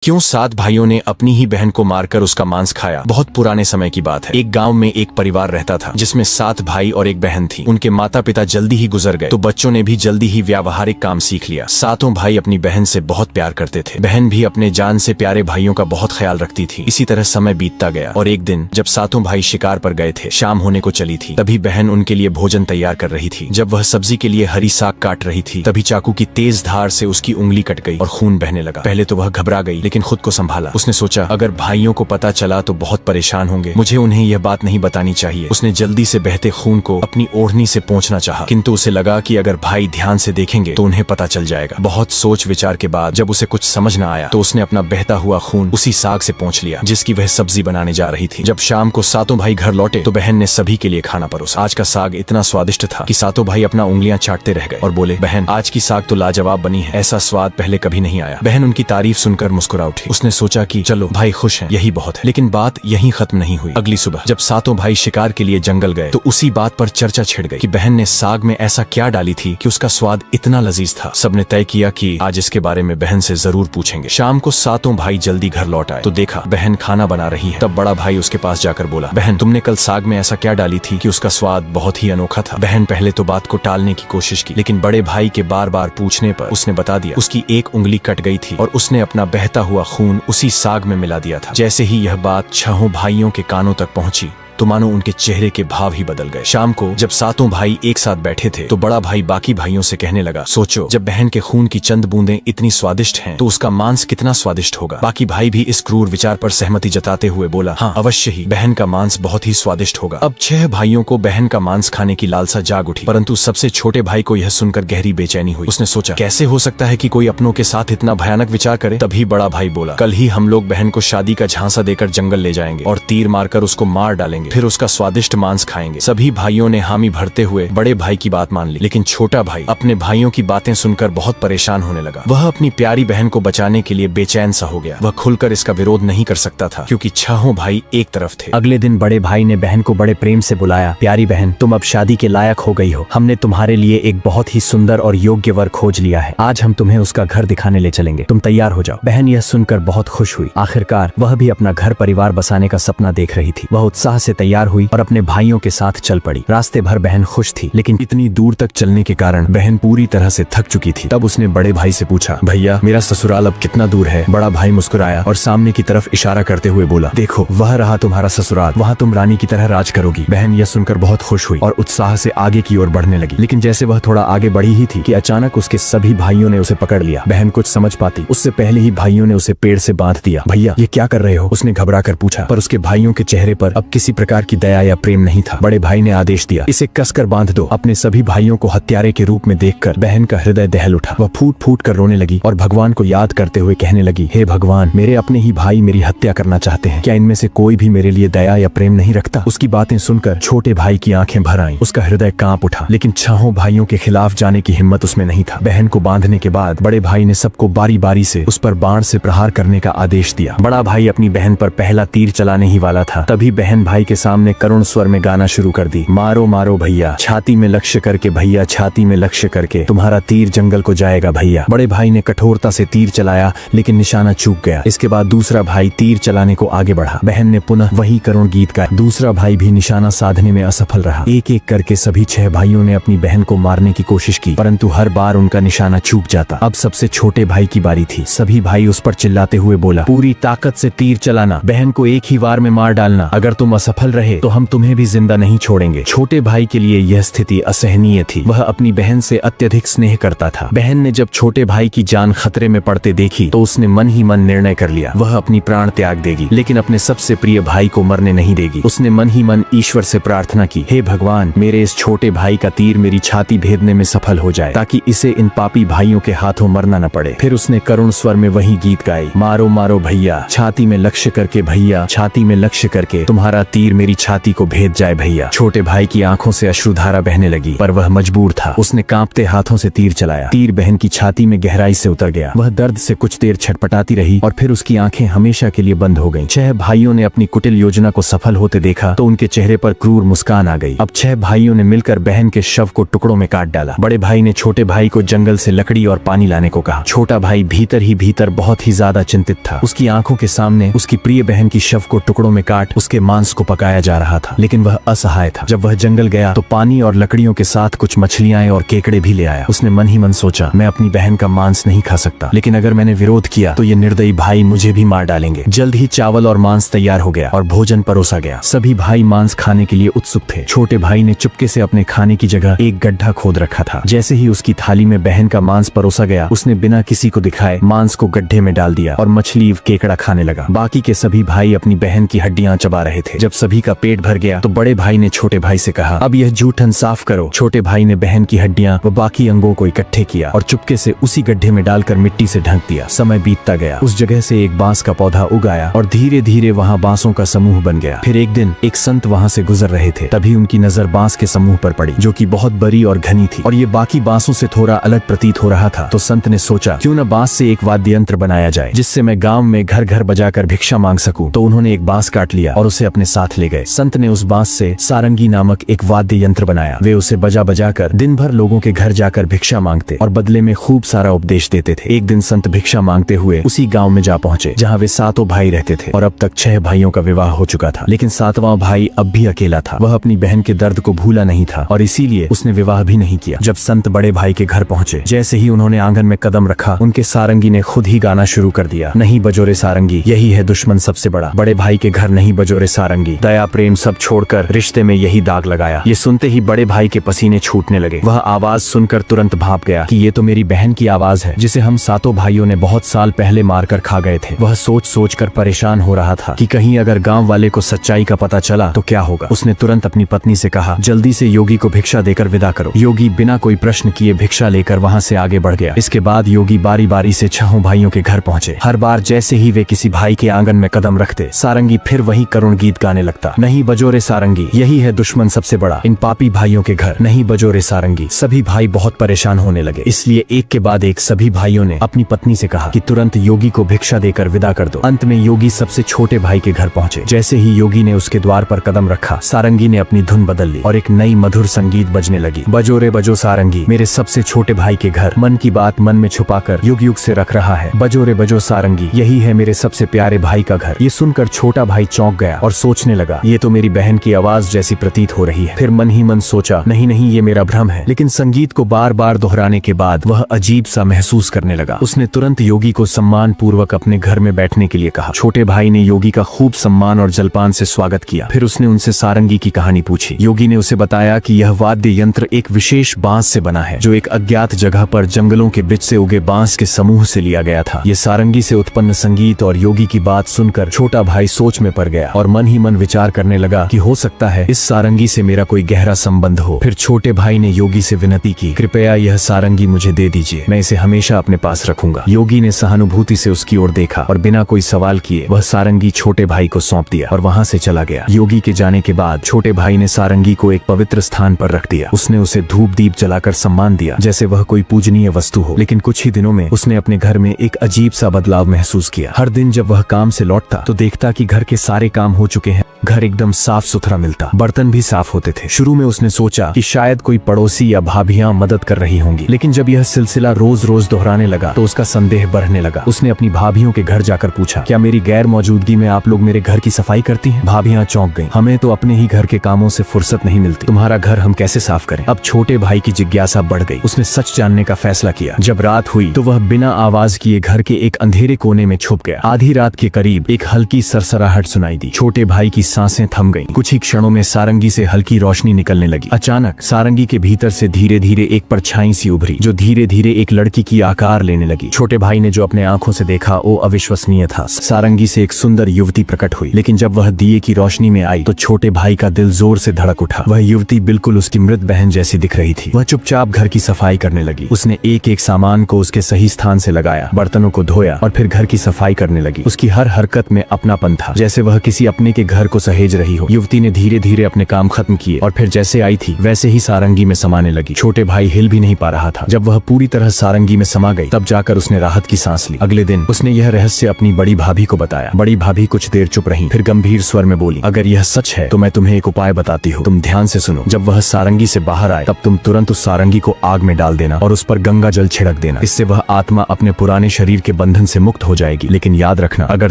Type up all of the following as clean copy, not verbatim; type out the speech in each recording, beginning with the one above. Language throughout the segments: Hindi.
क्यों 7 भाइयों ने अपनी ही बहन को मारकर उसका मांस खाया। बहुत पुराने समय की बात है। एक गांव में एक परिवार रहता था जिसमें 7 भाई और एक बहन थी। उनके माता पिता जल्दी ही गुजर गए तो बच्चों ने भी जल्दी ही व्यावहारिक काम सीख लिया। 7 भाई अपनी बहन से बहुत प्यार करते थे। बहन भी अपने जान से प्यारे भाइयों का बहुत ख्याल रखती थी। इसी तरह समय बीतता गया और एक दिन जब 7 भाई शिकार पर गए थे, शाम होने को चली थी, तभी बहन उनके लिए भोजन तैयार कर रही थी। जब वह सब्जी के लिए हरी साग काट रही थी, तभी चाकू की तेज धार से उसकी उंगली कट गई और खून बहने लगा। पहले तो वह घबरा गई, लेकिन खुद को संभाला। उसने सोचा, अगर भाइयों को पता चला तो बहुत परेशान होंगे, मुझे उन्हें यह बात नहीं बतानी चाहिए। उसने जल्दी से बहते खून को अपनी ओढ़नी से पोंछना चाहा, किंतु उसे लगा कि अगर भाई ध्यान से देखेंगे तो उन्हें पता चल जाएगा। बहुत सोच विचार के बाद जब उसे कुछ समझ न आया तो उसने अपना बहता हुआ खून उसी साग से पोंछ लिया जिसकी वह सब्जी बनाने जा रही थी। जब शाम को 7 भाई घर लौटे तो बहन ने सभी के लिए खाना परोसा। आज का साग इतना स्वादिष्ट था कि 7 भाई अपना उंगलियां चाटते रह गए और बोले, बहन आज की साग तो लाजवाब बनी है, ऐसा स्वाद पहले कभी नहीं आया। बहन उनकी तारीफ सुनकर मुस्कुरा उठी। उसने सोचा कि चलो भाई खुश हैं, यही बहुत है। लेकिन बात यहीं खत्म नहीं हुई। अगली सुबह जब 7 भाई शिकार के लिए जंगल गए तो उसी बात पर चर्चा छिड़ गई कि बहन ने साग में ऐसा क्या डाली थी कि उसका स्वाद इतना लजीज था। सबने तय किया कि आज इसके बारे में बहन से जरूर पूछेंगे। शाम को 7 भाई जल्दी घर लौट आए तो देखा बहन खाना बना रही है। तब बड़ा भाई उसके पास जाकर बोला, बहन तुमने कल साग में ऐसा क्या डाली थी कि उसका स्वाद बहुत ही अनोखा था। बहन पहले तो बात को टालने की कोशिश की, लेकिन बड़े भाई के बार बार पूछने पर उसने बता दिया उसकी एक उंगली कट गई थी और उसने अपना बहता हुआ खून उसी साग में मिला दिया था। जैसे ही यह बात 6 भाइयों के कानों तक पहुंची तो मानो उनके चेहरे के भाव ही बदल गए। शाम को जब 7 भाई एक साथ बैठे थे तो बड़ा भाई बाकी भाइयों से कहने लगा, सोचो जब बहन के खून की चंद बूंदें इतनी स्वादिष्ट हैं तो उसका मांस कितना स्वादिष्ट होगा। बाकी भाई भी इस क्रूर विचार पर सहमति जताते हुए बोला, हाँ अवश्य ही, बहन का मांस बहुत ही स्वादिष्ट होगा। अब 6 भाइयों को बहन का मांस खाने की लालसा जाग उठी, परंतु सबसे छोटे भाई को यह सुनकर गहरी बेचैनी हुई। उसने सोचा, कैसे हो सकता है कि कोई अपनों के साथ इतना भयानक विचार करे। तभी बड़ा भाई बोला, कल ही हम लोग बहन को शादी का झांसा देकर जंगल ले जाएंगे और तीर मारकर उसको मार डालेंगे, फिर उसका स्वादिष्ट मांस खाएंगे। सभी भाइयों ने हामी भरते हुए बड़े भाई की बात मान ली, लेकिन छोटा भाई अपने भाइयों की बातें सुनकर बहुत परेशान होने लगा। वह अपनी प्यारी बहन को बचाने के लिए बेचैन सा हो गया। वह खुलकर इसका विरोध नहीं कर सकता था क्योंकि 6 भाई एक तरफ थे। अगले दिन बड़े भाई ने बहन को बड़े प्रेम से बुलाया, प्यारी बहन तुम अब शादी के लायक हो गई हो। हमने तुम्हारे लिए एक बहुत ही सुंदर और योग्य वर खोज लिया है। आज हम तुम्हें उसका घर दिखाने ले चलेंगे, तुम तैयार हो जाओ। बहन यह सुनकर बहुत खुश हुई। आखिरकार वह भी अपना घर परिवार बसाने का सपना देख रही थी। वह उत्साह से तैयार हुई और अपने भाइयों के साथ चल पड़ी। रास्ते भर बहन खुश थी, लेकिन इतनी दूर तक चलने के कारण बहन पूरी तरह से थक चुकी थी। तब उसने बड़े भाई से पूछा, भैया मेरा ससुराल अब कितना दूर है। बड़ा भाई मुस्कुराया और सामने की तरफ इशारा करते हुए बोला, देखो वह रहा तुम्हारा ससुराल, वहाँ तुम रानी की तरह राज करोगी। बहन यह सुनकर बहुत खुश हुई और उत्साह से आगे की ओर बढ़ने लगी। लेकिन जैसे वह थोड़ा आगे बढ़ी ही थी कि अचानक उसके सभी भाइयों ने उसे पकड़ लिया। बहन कुछ समझ पाती उससे पहले ही भाइयों ने उसे पेड़ से बांध दिया। भैया ये क्या कर रहे हो, उसने घबरा कर पूछा, पर उसके भाइयों के चेहरे पर अब किसी प्रकार की दया या प्रेम नहीं था। बड़े भाई ने आदेश दिया, इसे कसकर बांध दो। अपने सभी भाइयों को हत्यारे के रूप में देखकर बहन का हृदय दहल उठा। वह फूट फूट कर रोने लगी और भगवान को याद करते हुए कहने लगी, हे भगवान, मेरे अपने ही भाई मेरी हत्या करना चाहते हैं, क्या इनमें से कोई भी मेरे लिए दया या प्रेम नहीं रखता। उसकी बातें सुनकर छोटे भाई की आंखें भर आईं। उसका हृदय कांप उठा, लेकिन 6 भाइयों के खिलाफ जाने की हिम्मत उसमें नहीं था। बहन को बांधने के बाद बड़े भाई ने सबको बारी बारी से उस पर बाण से प्रहार करने का आदेश दिया। बड़ा भाई अपनी बहन पर पहला तीर चलाने ही वाला था, तभी बहन भाई के सामने करुण स्वर में गाना शुरू कर दी, मारो मारो भैया, छाती में लक्ष्य करके भैया, छाती में लक्ष्य करके, तुम्हारा तीर जंगल को जाएगा भैया। बड़े भाई ने कठोरता से तीर चलाया, लेकिन निशाना चूक गया। इसके बाद दूसरा भाई तीर चलाने को आगे बढ़ा। बहन ने पुनः वही करुण गीत गाया। दूसरा भाई भी निशाना साधने में असफल रहा। एक एक करके सभी 6 भाइयों ने अपनी बहन को मारने की कोशिश की, परंतु हर बार उनका निशाना चूक जाता। अब सबसे छोटे भाई की बारी थी। सभी भाई उस पर चिल्लाते हुए बोला, पूरी ताकत से तीर चलाना, बहन को एक ही वार में मार डालना। अगर तुम असफल रहे तो हम तुम्हें भी जिंदा नहीं छोड़ेंगे। छोटे भाई के लिए यह स्थिति असहनीय थी। वह अपनी बहन से अत्यधिक स्नेह करता था। बहन ने जब छोटे भाई की जान खतरे में पड़ते देखी तो उसने मन ही मन निर्णय कर लिया, वह अपनी प्राण त्याग देगी, लेकिन अपने सबसे प्रिय भाई को मरने नहीं देगी। उसने मन ही मन ईश्वर से प्रार्थना की, हे भगवान, मेरे इस छोटे भाई का तीर मेरी छाती भेदने में सफल हो जाए, ताकि इसे इन पापी भाइयों के हाथों मरना न पड़े। फिर उसने करुण स्वर में वही गीत गाई, मारो मारो भैया, छाती में लक्ष्य करके भैया, छाती में लक्ष्य करके, तुम्हारा तीर तीर मेरी छाती को भेद जाए भैया। छोटे भाई की आंखों से अश्रुधारा बहने लगी, पर वह मजबूर था। उसने कांपते हाथों से तीर चलाया। तीर बहन की छाती में गहराई से उतर गया। वह दर्द से कुछ देर छटपटाती रही और फिर उसकी आंखें हमेशा के लिए बंद हो गईं। 6 भाइयों ने अपनी कुटिल योजना को सफल होते देखा तो उनके चेहरे पर क्रूर मुस्कान आ गई। अब 6 भाइयों ने मिलकर बहन के शव को टुकड़ों में काट डाला। बड़े भाई ने छोटे भाई को जंगल से लकड़ी और पानी लाने को कहा। छोटा भाई भीतर ही भीतर बहुत ही ज्यादा चिंतित था। उसकी आंखों के सामने उसकी प्रिय बहन की शव को टुकड़ों में काट उसके मांस को पकाया जा रहा था, लेकिन वह असहाय था। जब वह जंगल गया तो पानी और लकड़ियों के साथ कुछ मछलियां और केकड़े भी ले आया। उसने मन ही मन सोचा, मैं अपनी बहन का मांस नहीं खा सकता, लेकिन अगर मैंने विरोध किया तो ये निर्दयी भाई मुझे भी मार डालेंगे। जल्द ही चावल और मांस तैयार हो गया और भोजन परोसा गया। सभी भाई मांस खाने के लिए उत्सुक थे। छोटे भाई ने चुपके से अपने खाने की जगह एक गड्ढा खोद रखा था। जैसे ही उसकी थाली में बहन का मांस परोसा गया, उसने बिना किसी को दिखाए मांस को गड्ढे में डाल दिया और मछली केकड़ा खाने लगा। बाकी के सभी भाई अपनी बहन की हड्डियां चबा रहे थे। जब सभी का पेट भर गया तो बड़े भाई ने छोटे भाई से कहा, अब यह जूठन साफ करो। छोटे भाई ने बहन की हड्डियां व बाकी अंगों को इकट्ठे किया और चुपके से उसी गड्ढे में डालकर मिट्टी से ढक दिया। समय बीतता गया। उस जगह से एक बांस का पौधा उगाया और धीरे धीरे वहाँ बांसों का समूह बन गया। फिर एक दिन एक संत वहाँ से गुजर रहे थे। तभी उनकी नजर बांस के समूह पर पड़ी, जो कि बहुत बड़ी और घनी थी और ये बाकी बांसों से थोड़ा अलग प्रतीत हो रहा था। तो संत ने सोचा, क्यों न बांस से एक वाद्य यंत्र बनाया जाए जिससे मैं गांव में घर घर बजाकर भिक्षा मांग सकूं। तो उन्होंने एक बांस काट लिया और उसे अपने साथ ले गए। संत ने उस बांस से सारंगी नामक एक वाद्य यंत्र बनाया। वे उसे बजा बजा कर दिन भर लोगों के घर जाकर भिक्षा मांगते और बदले में खूब सारा उपदेश देते थे। एक दिन संत भिक्षा मांगते हुए उसी गांव में जा पहुंचे जहां वे 7 भाई रहते थे और अब तक 6 भाइयों का विवाह हो चुका था, लेकिन 7वां भाई अब भी अकेला था। वह अपनी बहन के दर्द को भूला नहीं था और इसीलिए उसने विवाह भी नहीं किया। जब संत बड़े भाई के घर पहुंचे, जैसे ही उन्होंने आंगन में कदम रखा, उनके सारंगी ने खुद ही गाना शुरू कर दिया, नहीं बजोरे सारंगी, यही है दुश्मन सबसे बड़ा। बड़े भाई के घर नहीं बजोरे सारंगी, दया प्रेम सब छोड़कर रिश्ते में यही दाग लगाया। ये सुनते ही बड़े भाई के पसीने छूटने लगे। वह आवाज सुनकर तुरंत भाप गया कि ये तो मेरी बहन की आवाज है, जिसे हम 7 भाइयों ने बहुत साल पहले मारकर खा गए थे। वह सोच सोच कर परेशान हो रहा था कि कहीं अगर गांव वाले को सच्चाई का पता चला तो क्या होगा। उसने तुरंत अपनी पत्नी से कहा, जल्दी से योगी को भिक्षा देकर विदा करो। योगी बिना कोई प्रश्न किए भिक्षा लेकर वहां से आगे बढ़ गया। इसके बाद योगी बारी बारी से 6 भाइयों के घर पहुंचे। हर बार जैसे ही वे किसी भाई के आंगन में कदम रखते, सारंगी फिर वही करुण गीत गाने लगता, नहीं बजोरे सारंगी, यही है दुश्मन सबसे बड़ा, इन पापी भाइयों के घर नहीं बजोरे सारंगी। सभी भाई बहुत परेशान होने लगे, इसलिए एक के बाद एक सभी भाइयों ने अपनी पत्नी से कहा कि तुरंत योगी को भिक्षा देकर विदा कर दो। अंत में योगी सबसे छोटे भाई के घर पहुंचे। जैसे ही योगी ने उसके द्वार पर कदम रखा, सारंगी ने अपनी धुन बदल ली और एक नई मधुर संगीत बजने लगी। बजो रे बजो सारंगी, मेरे सबसे छोटे भाई के घर, मन की बात मन में छुपाकर युग युग से रख रहा है। बजो रे बजो सारंगी, यही है मेरे सबसे प्यारे भाई का घर। ये सुनकर छोटा भाई चौंक गया और सोचने लगा, ये तो मेरी बहन की आवाज जैसी प्रतीत हो रही है। फिर मन ही मन सोचा, नहीं नहीं, ये मेरा भ्रम है। लेकिन संगीत को बार बार दोहराने के बाद वह अजीब सा महसूस करने लगा। उसने तुरंत योगी को सम्मान पूर्वक अपने घर में बैठने के लिए कहा। छोटे भाई ने योगी का खूब सम्मान और जलपान से स्वागत किया। फिर उसने उनसे सारंगी की कहानी पूछी। योगी ने उसे बताया कि यह वाद्य यंत्र एक विशेष बांस से बना है, जो एक अज्ञात जगह पर जंगलों के बीच से उगे बांस के समूह से लिया गया था। ये सारंगी से उत्पन्न संगीत और योगी की बात सुनकर छोटा भाई सोच में पड़ गया और मन ही मन विचार करने लगा कि हो सकता है इस सारंगी से मेरा कोई गहरा संबंध हो। फिर छोटे भाई ने योगी से विनती की, कृपया यह सारंगी मुझे दे दीजिए, मैं इसे हमेशा अपने पास रखूंगा। योगी ने सहानुभूति से उसकी ओर देखा और बिना कोई सवाल किए वह सारंगी छोटे भाई को सौंप दिया और वहां से चला गया। योगी के जाने के बाद छोटे भाई ने सारंगी को एक पवित्र स्थान पर रख दिया। उसने उसे धूप दीप जलाकर सम्मान दिया जैसे वह कोई पूजनीय वस्तु हो। लेकिन कुछ ही दिनों में उसने अपने घर में एक अजीब सा बदलाव महसूस किया। हर दिन जब वह काम से लौटता तो देखता कि घर के सारे काम हो चुके हैं, घर एकदम साफ सुथरा मिलता, बर्तन भी साफ होते थे। शुरू में उसने सोचा कि शायद कोई पड़ोसी या भाभियां मदद कर रही होंगी, लेकिन जब यह सिलसिला रोज रोज दोहराने लगा तो उसका संदेह बढ़ने लगा। उसने अपनी भाभियों के घर जाकर पूछा, क्या मेरी गैर मौजूदगी में आप लोग मेरे घर की सफाई करती हैं? भाभियां चौंक गईं, हमें तो अपने ही घर के कामों से फुर्सत नहीं मिलती, तुम्हारा घर हम कैसे साफ करें? अब छोटे भाई की जिज्ञासा बढ़ गई। उसने सच जानने का फैसला किया। जब रात हुई तो वह बिना आवाज किए घर के एक अंधेरे कोने में छुप गया। आधी रात के करीब एक हल्की सरसराहट सुनाई दी। छोटे भाई की सांसें थम गईं। कुछ ही क्षणों में सारंगी से हल्की रोशनी निकलने लगी। अचानक सारंगी के भीतर से धीरे धीरे एक परछाई सी उभरी, जो धीरे धीरे एक लड़की की आकार लेने लगी। छोटे भाई ने जो अपने आंखों से देखा वो अविश्वसनीय था। सारंगी से एक सुंदर युवती प्रकट हुई, लेकिन जब वह दिए की रोशनी में आई तो छोटे भाई का दिल जोर से धड़क उठा। वह युवती बिल्कुल उसकी मृत बहन जैसी दिख रही थी। वह चुपचाप घर की सफाई करने लगी। उसने एक एक सामान को उसके सही स्थान से लगाया, बर्तनों को धोया और फिर घर की सफाई करने लगी। उसकी हर हरकत में अपनापन था, जैसे वह किसी अपने के घर को सहेज रही हो। युवती ने धीरे धीरे अपने काम खत्म किए और फिर जैसे आई थी वैसे ही सारंगी में समाने लगी। छोटे भाई हिल भी नहीं पा रहा था। जब वह पूरी तरह सारंगी में समा गई तब जाकर उसने राहत की सांस ली। अगले दिन उसने यह रहस्य अपनी बड़ी भाभी को बताया। बड़ी भाभी कुछ देर चुप रही, फिर गंभीर स्वर में बोली, अगर यह सच है तो मैं तुम्हें एक उपाय बताती हूँ, तुम ध्यान से सुनो। जब वह सारंगी से बाहर आए तब तुम तुरंत उस सारंगी को आग में डाल देना और उस पर गंगा जल छिड़क देना। इससे वह आत्मा अपने पुराने शरीर के बंधन से मुक्त हो जाएगी। लेकिन याद रखना, अगर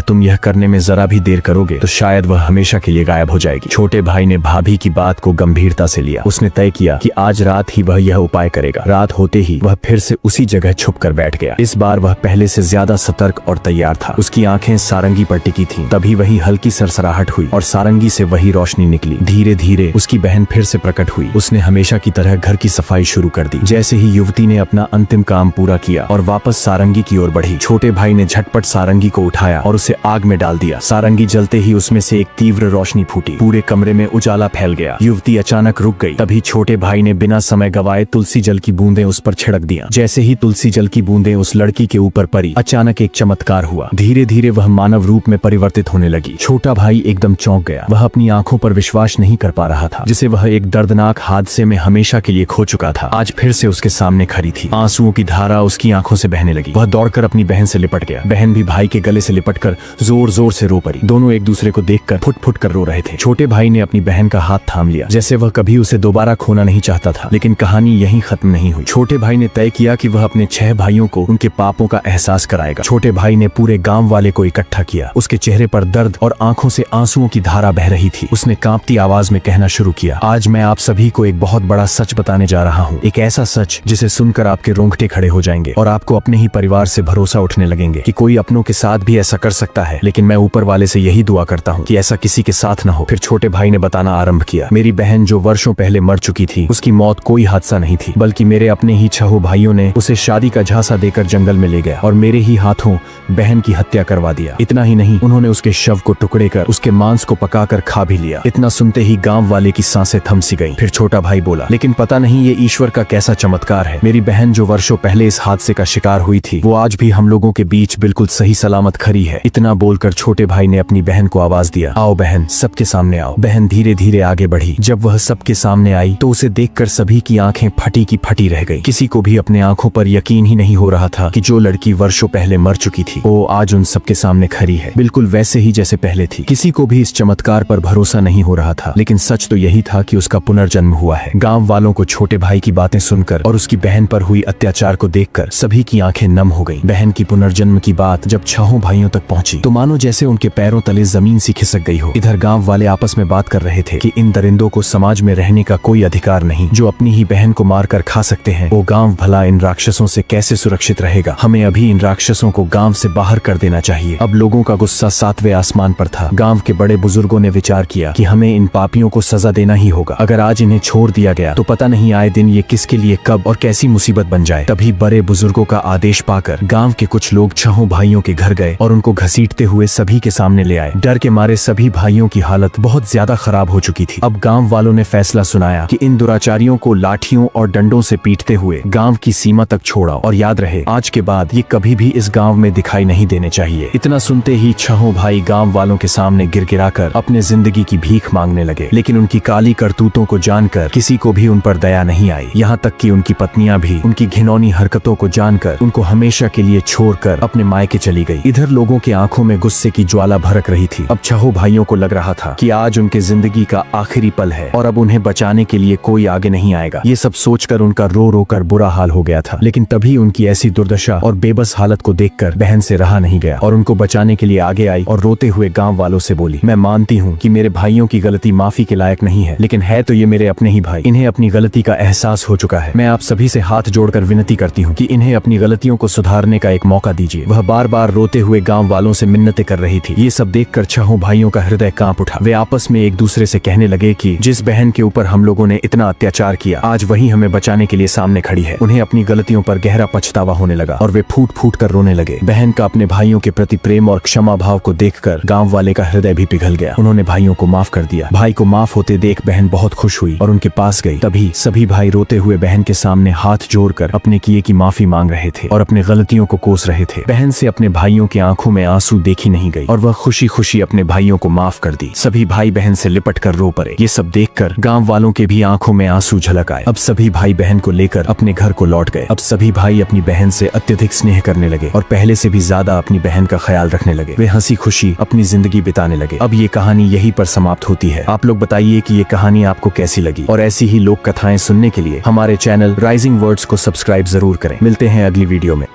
तुम यह करने में जरा भी देर करोगे तो शायद वह हमेशा के लिए गायब हो जाएगी। छोटे भाई ने भाभी की बात को गंभीरता से लिया। उसने तय किया कि आज रात ही वह यह उपाय करेगा। रात होते ही वह फिर से उसी जगह छुप कर बैठ गया। इस बार वह पहले से ज्यादा सतर्क और तैयार था। उसकी आंखें सारंगी पर टिकी थीं। तभी वही हल्की सरसराहट हुई और सारंगी से वही रोशनी निकली। धीरे धीरे उसकी बहन फिर से प्रकट हुई। उसने हमेशा की तरह घर की सफाई शुरू कर दी। जैसे ही युवती ने अपना अंतिम काम पूरा किया और वापस सारंगी की ओर बढ़ी, छोटे भाई ने झटपट सारंगी को उठाया और उसे आग में डाल दिया। सारंगी जलते ही उसमें से एक तीव्र रोशनी फूटी। पूरे कमरे में उजाला फैल गया। युवती अचानक रुक गई। तभी छोटे भाई ने बिना समय गवाए तुलसी जल की बूंदें उस पर छिड़क दिया। जैसे ही तुलसी जल की बूंदें उस लड़की के ऊपर पड़ी, अचानक एक चमत्कार हुआ। धीरे धीरे वह मानव रूप में परिवर्तित होने लगी। छोटा भाई एकदम चौंक गया। वह अपनी आंखों पर विश्वास नहीं कर पा रहा था। जिसे वह एक दर्दनाक हादसे में हमेशा के लिए खो चुका था, आज फिर से उसके सामने खड़ी थी। आंसुओं की धारा उसकी आंखों से बहने लगी। वह दौड़कर अपनी बहन से लिपट गया। बहन भी भाई के गले से लिपटकर जोर जोर से रो पड़ी। दोनों एक दूसरे को देखकर फुट फुट कर रो रहे थे। छोटे भाई ने अपनी बहन का हाथ थाम लिया, जैसे वह कभी उसे दोबारा खोना नहीं चाहता था। लेकिन कहानी यहीं खत्म नहीं हुई। छोटे भाई ने तय किया कि वह अपने 6 भाइयों को उनके पापों का एहसास कराएगा। छोटे भाई ने पूरे गांव वाले को इकट्ठा किया। उसके चेहरे पर दर्द और आंखों से आंसुओं की धारा बह रही थी। उसने कांपती आवाज में कहना शुरू किया, आज मैं आप सभी को एक बहुत बड़ा सच बताने जा रहा हूँ। एक ऐसा सच जिसे सुनकर आपके रोंगटे खड़े हो जाएंगे और आपको अपने ही परिवार से भरोसा उठने लगेंगे कि कोई अपनों के साथ भी ऐसा कर सकता है। लेकिन मैं ऊपर वाले से यही दुआ करता हूँ कि ऐसा किसी के साथ न हो। फिर छोटे भाई ने बताना आरंभ किया, मेरी बहन जो वर्षों पहले मर चुकी थी, उसकी मौत कोई हादसा नहीं थी, बल्कि मेरे अपने ही 6 भाइयों ने उसे शादी का झांसा देकर जंगल में ले गया और मेरे ही हाथों बहन की हत्या करवा दिया। इतना ही नहीं, उन्होंने उसके शव को टुकड़े कर उसके मांस को पकाकर खा भी लिया। इतना सुनते ही गांव वाले की सांसें थम सी गईं। फिर छोटा भाई बोला, लेकिन पता नहीं ये ईश्वर का कैसा चमत्कार है। मेरी बहन जो वर्षों पहले इस हादसे का शिकार हुई थी, वो आज भी हम लोगों के बीच बिल्कुल सही सलामत खड़ी है। इतना बोलकर छोटे भाई ने अपनी बहन को आवाज दिया, आओ बहन, सबके सामने आओ। बहन धीरे धीरे आगे बढ़ी। जब वह सबके सामने आई तो उसे देखकर सभी की आंखें फटी की फटी रह गई। किसी को भी अपने आंखों पर यकीन ही नहीं हो रहा था कि जो लड़की वर्षों पहले मर चुकी थी, वो आज उन सबके सामने खड़ी है, बिल्कुल वैसे ही जैसे पहले थी। किसी को भी इस चमत्कार पर भरोसा नहीं हो रहा था, लेकिन सच तो यही था कि उसका पुनर्जन्म हुआ है। गांव वालों को छोटे भाई की बातें सुनकर और उसकी बहन पर हुई अत्याचार को देखकर सभी की आंखें नम हो गईं। बहन की पुनर्जन्म की बात जब 6 भाइयों तक पहुंची तो मानो जैसे उनके पैरों तले जमीन सी खिसक गई हो। इधर गांव वाले आपस में बात कर रहे थे कि इन दरिंदों को समाज में रहने का कोई अधिकार नहीं। जो अपनी ही बहन को मारकर खा सकते हैं, वो गांव भला इन राक्षसों से कैसे सुरक्षित रहेगा। हमें अभी इन राक्षसों को गांव से बाहर कर देना चाहिए। अब लोगों का गुस्सा 7वें आसमान पर था। गांव के बड़े बुजुर्गों ने विचार किया कि हमें इन पापियों को सजा देना ही होगा। अगर आज इन्हें छोड़ दिया गया तो पता नहीं आए दिन ये किसके लिए कब और कैसी मुसीबत बन जाए। तभी बड़े बुजुर्गों का आदेश पाकर गांव के कुछ लोग 6 भाइयों के घर गए और उनको घसीटते हुए सभी के सामने ले आए। डर के मारे सभी भाइयों की हालत बहुत ज्यादा खराब हो चुकी थी। अब गांव वालों ने फैसला सुनाया कि इन दुराचारियों को लाठियों और डंडों से पीटते हुए गांव की सीमा तक छोड़ा और याद रहे, आज के बाद ये कभी भी इस गांव में दिखाई नहीं देने चाहिए। इतना सुनते ही 6 भाई गांव वालों के सामने गिड़गिड़ाकर अपने जिंदगी की भीख मांगने लगे। लेकिन उनकी काली करतूतों को जानकर किसी को भी उन पर दया नहीं आई। यहाँ तक कि उनकी पत्नियां भी उनकी घिनौनी हरकतों को जानकर उनको हमेशा के लिए छोड़कर अपने मायके चली गई। इधर लोगों की आंखों में गुस्से की ज्वाला भड़क रही थी। अब 6 भाइयों को लग रहा था कि आज उनके जिंदगी का आखिरी पल है और अब उन्हें बचाने के लिए कोई आगे नहीं आएगा। ये सब सोचकर उनका रो रो कर बुरा हाल हो गया था। लेकिन तभी उनकी ऐसी दुर्दशा और बेबस हालत को देखकर बहन से रहा नहीं गया और उनको बचाने के लिए आगे आई और रोते हुए गांव वालों से बोली, मैं मानती हूँ कि मेरे भाइयों की गलती माफी के लायक नहीं है, लेकिन है तो ये मेरे अपने ही भाई। इन्हें अपनी गलती का एहसास हो चुका है। मैं आप सभी से हाथ जोड़कर विनती करती हूँ कि इन्हें अपनी गलतियों को सुधारने का एक मौका दीजिए। वह बार बार रोते हुए गांव वालों से मिन्नतें कर रही थी। ये सब देखकर 6 भाइयों का हृदय कांप उठा। वे आपस में एक दूसरे से कहने लगे कि जिस बहन के ऊपर हम लोगों ने इतना अत्याचार किया, आज वही हमें बचाने के लिए सामने खड़ी है। उन्हें अपनी गलतियों पर गहरा पछतावा होने लगा और वे फूट फूट कर रोने लगे। बहन का अपने भाइयों के प्रति प्रेम और क्षमा भाव को देखकर गांव वाले का हृदय भी पिघल गया। उन्होंने भाइयों को माफ कर दिया। भाई को माफ होते देख बहन बहुत खुश हुई और उनके पास गई। तभी सभी भाई रोते हुए बहन के सामने हाथ जोड़कर अपने किए की माफी मांग रहे थे और अपने गलतियों को कोस रहे थे। बहन से अपने भाइयों की आंखों में आंसू देखी नहीं गई और वह खुशी खुशी अपने भाइयों को माफ कर दी। सभी भाई बहन से लिपट कर रो पड़े। ये सब देखकर गांव वालों के भी आंखों में आंसू झलक आए। अब सभी भाई बहन को लेकर अपने घर को लौट गए। अब सभी भाई अपनी बहन से अत्यधिक स्नेह करने लगे और पहले से भी ज्यादा अपनी बहन का ख्याल रखने लगे। वे हंसी खुशी अपनी जिंदगी बिताने लगे। अब ये कहानी यहीं पर समाप्त होती है। आप लोग बताइए कि ये कहानी आपको कैसी लगी, और ऐसी ही लोक कथाएं सुनने के लिए हमारे चैनल राइजिंग वर्ड्स को सब्सक्राइब जरूर करें। मिलते हैं अगली वीडियो में।